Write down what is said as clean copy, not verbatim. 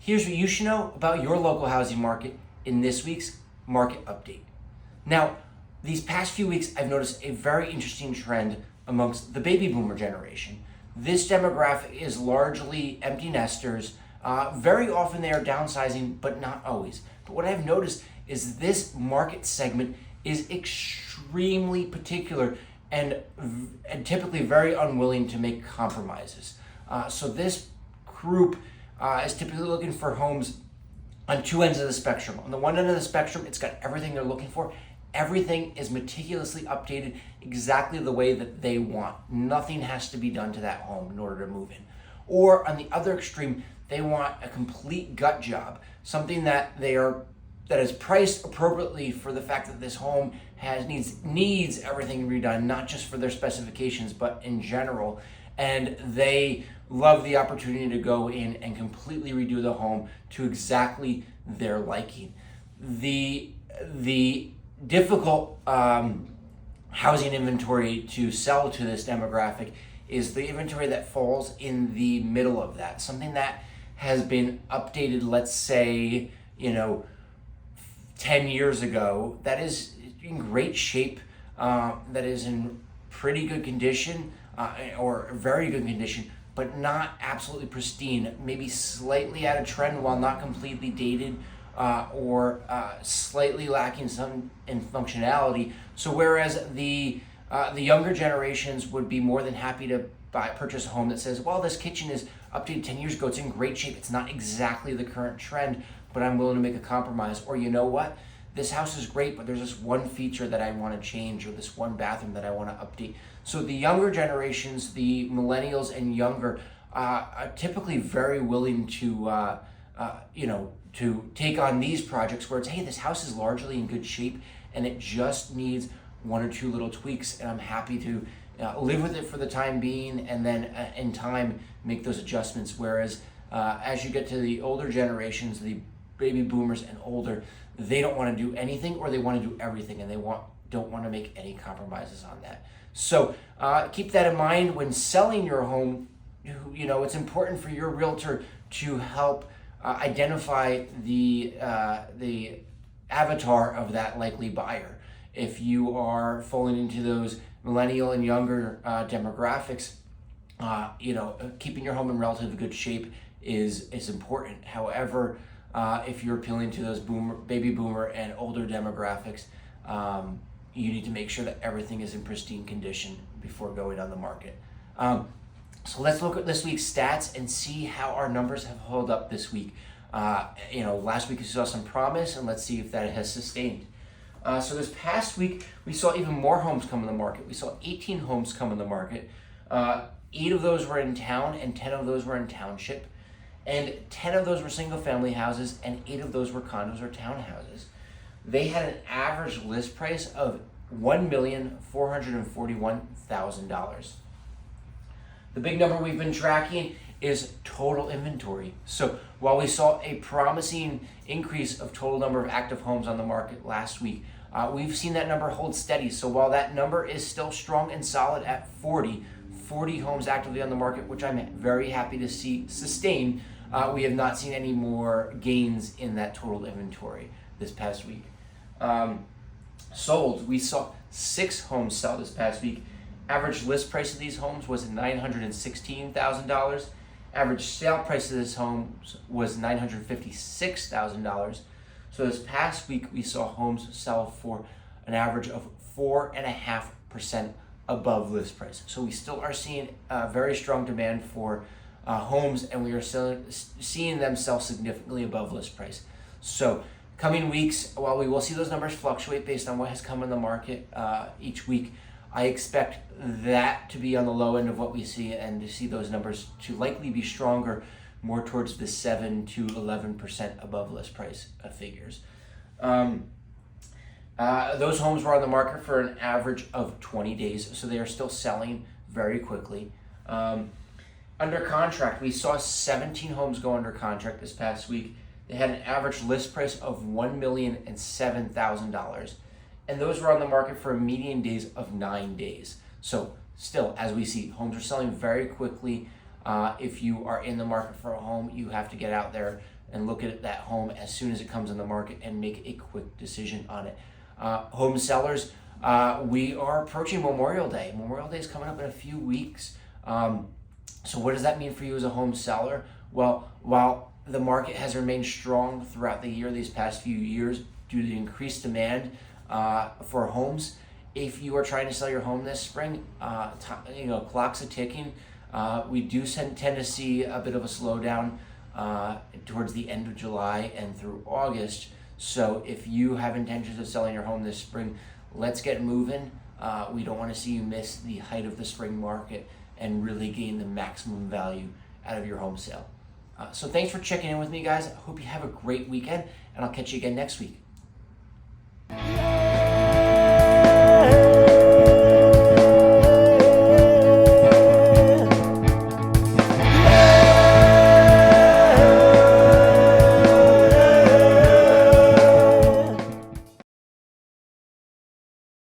Here's what you should know about your local housing market in this week's market update. Now, these past few weeks, I've noticed a very interesting trend amongst the baby boomer generation. This demographic is largely empty nesters. Very often they are downsizing, but not always. But what I've noticed is this market segment is extremely particular and typically very unwilling to make compromises. So this group is typically looking for homes on two ends of the spectrum. On the one end of the spectrum, it's got everything they're looking for. Everything is meticulously updated exactly the way that they want. Nothing has to be done to that home in order to move in. Or on the other extreme, they want a complete gut job, something that is priced appropriately for the fact that this home needs everything redone, not just for their specifications, but in general. And they love the opportunity to go in and completely redo the home to exactly their liking. The difficult housing inventory to sell to this demographic is the inventory that falls in the middle of that. Something that has been updated, let's say, 10 years ago, that is in great shape, that is in pretty good condition, or very good condition, but not absolutely pristine, maybe slightly out of trend while not completely dated, or slightly lacking some in functionality. So whereas the younger generations would be more than happy to purchase a home that says, well, this kitchen is updated 10 years ago, it's in great shape, it's not exactly the current trend, but I'm willing to make a compromise. Or you know what, this house is great, but there's this one feature that I want to change, or this one bathroom that I want to update. So the younger generations, the millennials and younger, are typically very willing to to take on these projects where it's, hey, this house is largely in good shape and it just needs one or two little tweaks, and I'm happy to live with it for the time being, and then in time make those adjustments. Whereas as you get to the older generations, the baby boomers and older, they don't want to do anything, or they want to do everything, and they don't want to make any compromises on that. So keep that in mind when selling your home. It's important for your realtor to help identify the avatar of that likely buyer. If you are falling into those millennial and younger demographics, keeping your home in relatively good shape is important. However, if you're appealing to those baby boomer and older demographics, you need to make sure that everything is in pristine condition before going on the market. So let's look at this week's stats and see how our numbers have held up this week. Last week we saw some promise, and let's see if that has sustained. So this past week, we saw even more homes come on the market. We saw 18 homes come on the market. 8 of those were in town, and 10 of those were in township. And 10 of those were single-family houses, and 8 of those were condos or townhouses. They had an average list price of $1,441,000. The big number we've been tracking is total inventory. So while we saw a promising increase of total number of active homes on the market last week, we've seen that number hold steady. So while that number is still strong and solid at 40 homes actively on the market, which I'm very happy to see sustain, we have not seen any more gains in that total inventory this past week. Sold, we saw 6 homes sell this past week. Average list price of these homes was $916,000. Average sale price of this home was $956,000. So this past week, we saw homes sell for an average of 4.5% above list price. So we still are seeing very strong demand for homes, and we are still seeing them sell significantly above list price. So coming weeks, while we will see those numbers fluctuate based on what has come in the market each week, I expect that to be on the low end of what we see, and to see those numbers to likely be stronger, more towards the 7 to 11% above list price figures. Those homes were on the market for an average of 20 days, so they are still selling very quickly. Under contract, we saw 17 homes go under contract this past week. They had an average list price of $1,007,000. And those were on the market for a median days of 9 days. So still, as we see, homes are selling very quickly. If you are in the market for a home, you have to get out there and look at that home as soon as it comes on the market and make a quick decision on it. Home sellers, we are approaching Memorial Day. Memorial Day is coming up in a few weeks. So what does that mean for you as a home seller? Well, while the market has remained strong throughout the year, these past few years, due to the increased demand for homes, if you are trying to sell your home this spring, clock's a ticking. We do tend to see a bit of a slowdown towards the end of July and through August. So if you have intentions of selling your home this spring, let's get moving. We don't want to see you miss the height of the spring market and really gain the maximum value out of your home sale. So thanks for checking in with me, guys. I hope you have a great weekend, and I'll catch you again next week.